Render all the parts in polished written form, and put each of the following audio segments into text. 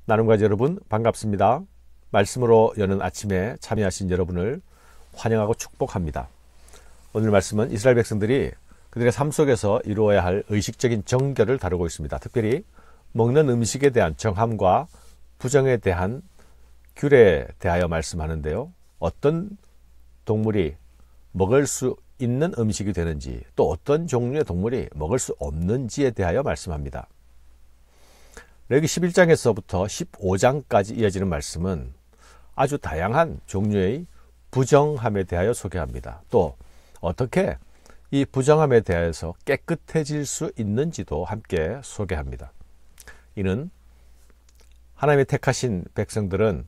나눔가족 여러분 반갑습니다. 말씀으로 여는 아침에 참여하신 여러분을 환영하고 축복합니다. 오늘 말씀은 이스라엘 백성들이 그들의 삶 속에서 이루어야 할 의식적인 정결을 다루고 있습니다. 특별히 먹는 음식에 대한 정함과 부정에 대한 규례에 대하여 말씀하는데요. 어떤 동물이 먹을 수 있는 음식이 되는지, 또 어떤 종류의 동물이 먹을 수 없는지에 대하여 말씀합니다. 레위기 11장에서부터 15장까지 이어지는 말씀은 아주 다양한 종류의 부정함에 대하여 소개합니다. 또 어떻게 이 부정함에 대해서 깨끗해질 수 있는지도 함께 소개합니다. 이는 하나님의 택하신 백성들은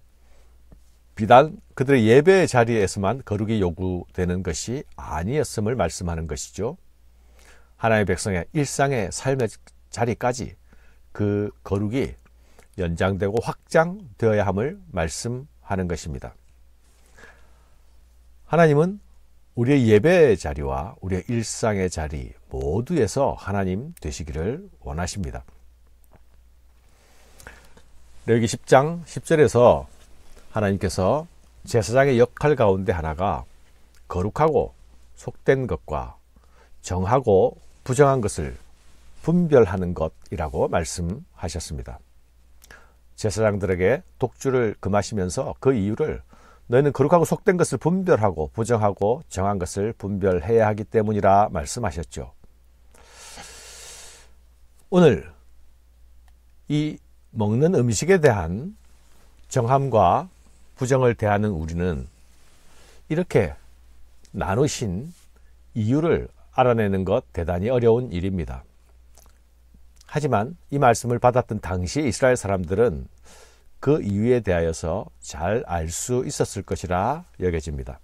비단 그들의 예배의 자리에서만 거룩이 요구되는 것이 아니었음을 말씀하는 것이죠. 하나님의 백성의 일상의 삶의 자리까지 그 거룩이 연장되고 확장되어야 함을 말씀하는 것입니다. 하나님은 우리의 예배의 자리와 우리의 일상의 자리 모두에서 하나님 되시기를 원하십니다. 레위기 10장 10절에서 하나님께서 제사장의 역할 가운데 하나가 거룩하고 속된 것과 정하고 부정한 것을 분별하는 것이라고 말씀하셨습니다. 제사장들에게 독주를 금하시면서 그 이유를 너희는 거룩하고 속된 것을 분별하고 부정하고 정한 것을 분별해야 하기 때문이라 말씀하셨죠. 오늘 이 먹는 음식에 대한 정함과 부정을 대하는 우리는 이렇게 나누신 이유를 알아내는 것 대단히 어려운 일입니다. 하지만 이 말씀을 받았던 당시의 이스라엘 사람들은 그 이유에 대하여서 잘 알 수 있었을 것이라 여겨집니다.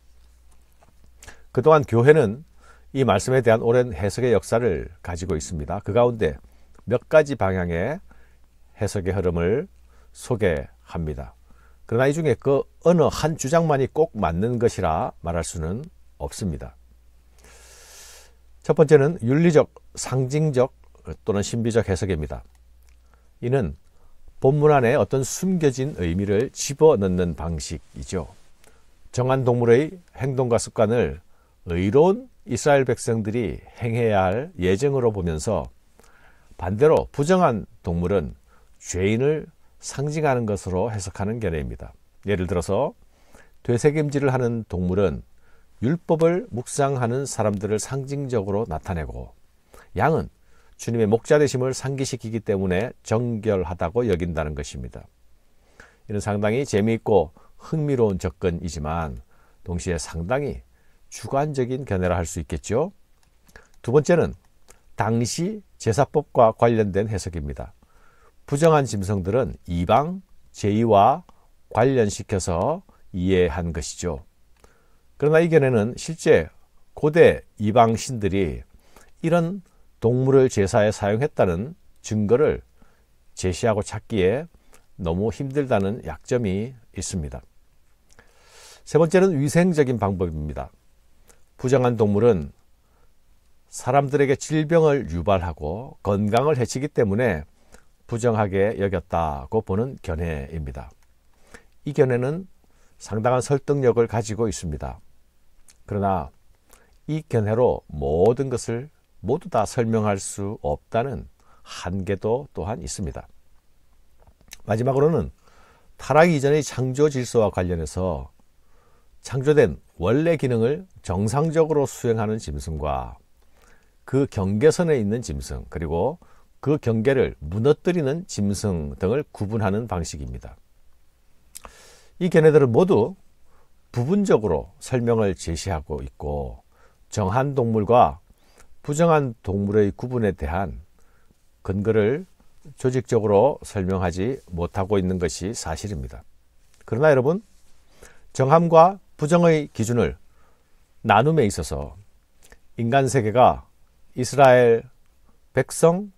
그동안 교회는 이 말씀에 대한 오랜 해석의 역사를 가지고 있습니다. 그 가운데 몇 가지 방향의 해석의 흐름을 소개합니다. 그러나 이 중에 그 어느 한 주장만이 꼭 맞는 것이라 말할 수는 없습니다. 첫 번째는 윤리적, 상징적 또는 신비적 해석입니다. 이는 본문 안에 어떤 숨겨진 의미를 집어넣는 방식이죠. 정한 동물의 행동과 습관을 의로운 이스라엘 백성들이 행해야 할 예정으로 보면서 반대로 부정한 동물은 죄인을 상징하는 것으로 해석하는 견해입니다. 예를 들어서 되새김질을 하는 동물은 율법을 묵상하는 사람들을 상징적으로 나타내고, 양은 주님의 목자 되심을 상기시키기 때문에 정결하다고 여긴다는 것입니다. 이는 상당히 재미있고 흥미로운 접근이지만 동시에 상당히 주관적인 견해라 할 수 있겠죠. 두 번째는 당시 제사법과 관련된 해석입니다. 부정한 짐승들은 이방 제의와 관련시켜서 이해한 것이죠. 그러나 이 견해는 실제 고대 이방 신들이 이런 동물을 제사에 사용했다는 증거를 제시하고 찾기에 너무 힘들다는 약점이 있습니다. 세 번째는 위생적인 방법입니다. 부정한 동물은 사람들에게 질병을 유발하고 건강을 해치기 때문에 부정하게 여겼다고 보는 견해입니다. 이 견해는 상당한 설득력을 가지고 있습니다. 그러나 이 견해로 모든 것을 모두 다 설명할 수 없다는 한계도 또한 있습니다. 마지막으로는 타락 이전의 창조 질서와 관련해서 창조된 원래 기능을 정상적으로 수행하는 짐승과 그 경계선에 있는 짐승, 그리고 그 경계를 무너뜨리는 짐승 등을 구분하는 방식입니다. 이 견해들은 모두 부분적으로 설명을 제시하고 있고, 정한 동물과 부정한 동물의 구분에 대한 근거를 조직적으로 설명하지 못하고 있는 것이 사실입니다. 그러나 여러분, 정함과 부정의 기준을 나눔에 있어서 인간 세계가 이스라엘 백성,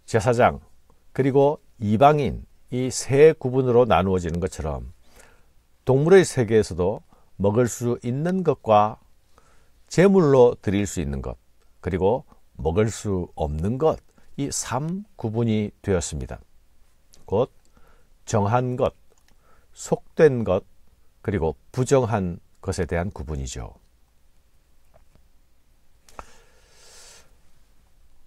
제사장, 그리고 이방인 이 세 구분으로 나누어지는 것처럼 동물의 세계에서도 먹을 수 있는 것과 제물로 드릴 수 있는 것, 그리고 먹을 수 없는 것, 이 3구분이 되었습니다. 곧 정한 것, 속된 것, 그리고 부정한 것에 대한 구분이죠.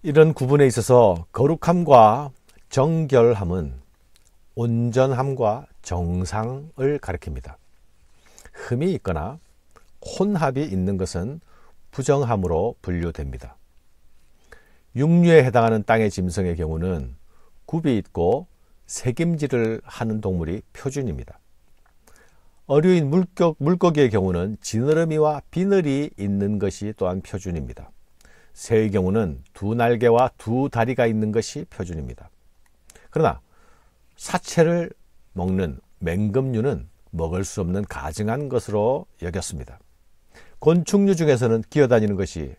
이런 구분에 있어서 거룩함과 정결함은 온전함과 정상을 가리킵니다. 흠이 있거나 혼합이 있는 것은 부정함으로 분류됩니다. 육류에 해당하는 땅의 짐승의 경우는 굽이 있고 새김질을 하는 동물이 표준입니다. 어류인 물고기의 경우는 지느러미와 비늘이 있는 것이 또한 표준입니다. 새의 경우는 두 날개와 두 다리가 있는 것이 표준입니다. 그러나 사체를 먹는 맹금류는 먹을 수 없는 가증한 것으로 여겼습니다. 곤충류 중에서는 기어다니는 것이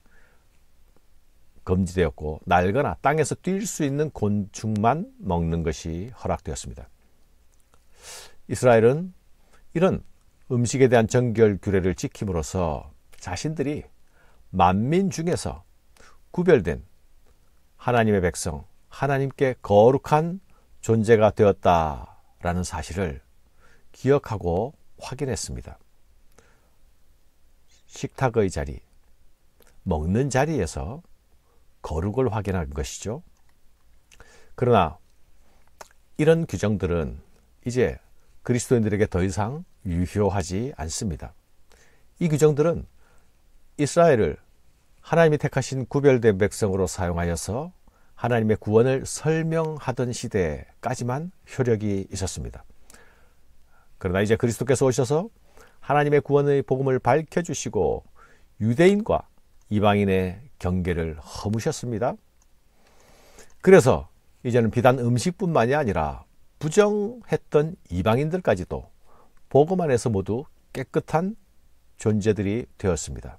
금지되었고 날거나 땅에서 뛸 수 있는 곤충만 먹는 것이 허락되었습니다. 이스라엘은 이런 음식에 대한 정결 규례를 지킴으로써 자신들이 만민 중에서 구별된 하나님의 백성, 하나님께 거룩한 존재가 되었다라는 사실을 기억하고 확인했습니다. 식탁의 자리, 먹는 자리에서 거룩을 확인한 것이죠. 그러나 이런 규정들은 이제 그리스도인들에게 더 이상 유효하지 않습니다. 이 규정들은 이스라엘을 하나님이 택하신 구별된 백성으로 사용하여서 하나님의 구원을 설명하던 시대까지만 효력이 있었습니다. 그러나 이제 그리스도께서 오셔서 하나님의 구원의 복음을 밝혀주시고 유대인과 이방인의 경계를 허무셨습니다. 그래서 이제는 비단 음식뿐만이 아니라 부정했던 이방인들까지도 복음 안에서 모두 깨끗한 존재들이 되었습니다.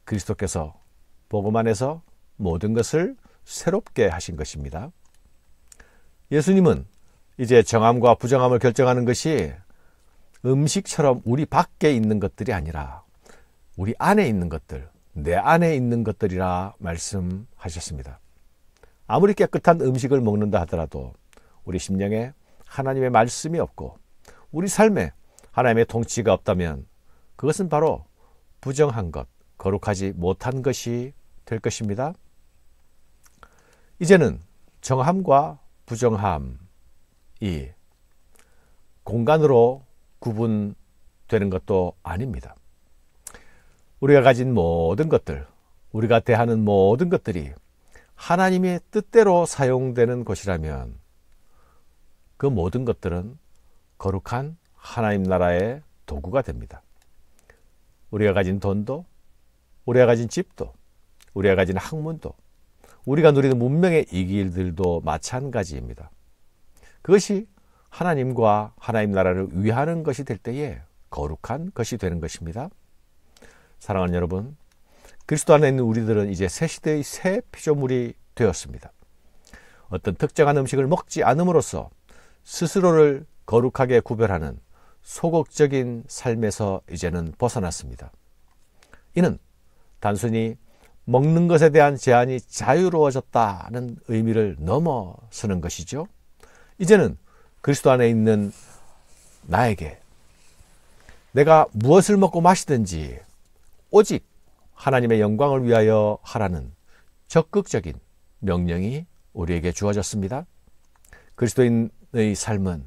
그리스도께서 복음 안에서 모든 것을 새롭게 하신 것입니다. 예수님은 이제 정함과 부정함을 결정하는 것이 음식처럼 우리 밖에 있는 것들이 아니라 우리 안에 있는 것들, 내 안에 있는 것들이라 말씀하셨습니다. 아무리 깨끗한 음식을 먹는다 하더라도 우리 심령에 하나님의 말씀이 없고 우리 삶에 하나님의 통치가 없다면 그것은 바로 부정한 것, 거룩하지 못한 것이 될 것입니다. 이제는 정함과 부정함이 공간으로 구분되는 것도 아닙니다. 우리가 가진 모든 것들, 우리가 대하는 모든 것들이 하나님의 뜻대로 사용되는 것이라면 그 모든 것들은 거룩한 하나님 나라의 도구가 됩니다. 우리가 가진 돈도, 우리가 가진 집도, 우리가 가진 학문도, 우리가 누리는 문명의 이 길들도 마찬가지입니다. 그것이 하나님과 하나님 나라를 위하는 것이 될 때에 거룩한 것이 되는 것입니다. 사랑하는 여러분, 그리스도 안에 있는 우리들은 이제 새 시대의 새 피조물이 되었습니다. 어떤 특정한 음식을 먹지 않음으로써 스스로를 거룩하게 구별하는 소극적인 삶에서 이제는 벗어났습니다. 이는 단순히 먹는 것에 대한 제한이 자유로워졌다는 의미를 넘어서는 것이죠. 이제는 그리스도 안에 있는 나에게 내가 무엇을 먹고 마시든지 오직 하나님의 영광을 위하여 하라는 적극적인 명령이 우리에게 주어졌습니다. 그리스도인의 삶은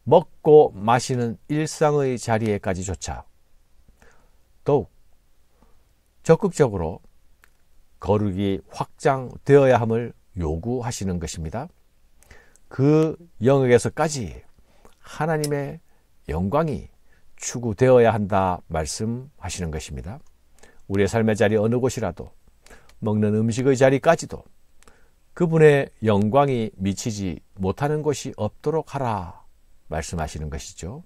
먹고 마시는 일상의 자리에까지조차 더욱 적극적으로 거룩이 확장되어야 함을 요구하시는 것입니다. 그 영역에서까지 하나님의 영광이 추구되어야 한다 말씀하시는 것입니다. 우리의 삶의 자리 어느 곳이라도 먹는 음식의 자리까지도 그분의 영광이 미치지 못하는 곳이 없도록 하라 말씀하시는 것이죠.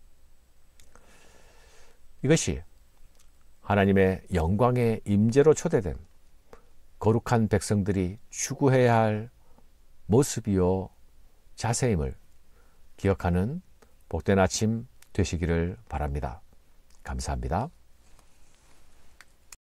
이것이 하나님의 영광의 임재로 초대된 거룩한 백성들이 추구해야 할 모습이요 자세임을 기억하는 복된 아침 되시기를 바랍니다. 감사합니다.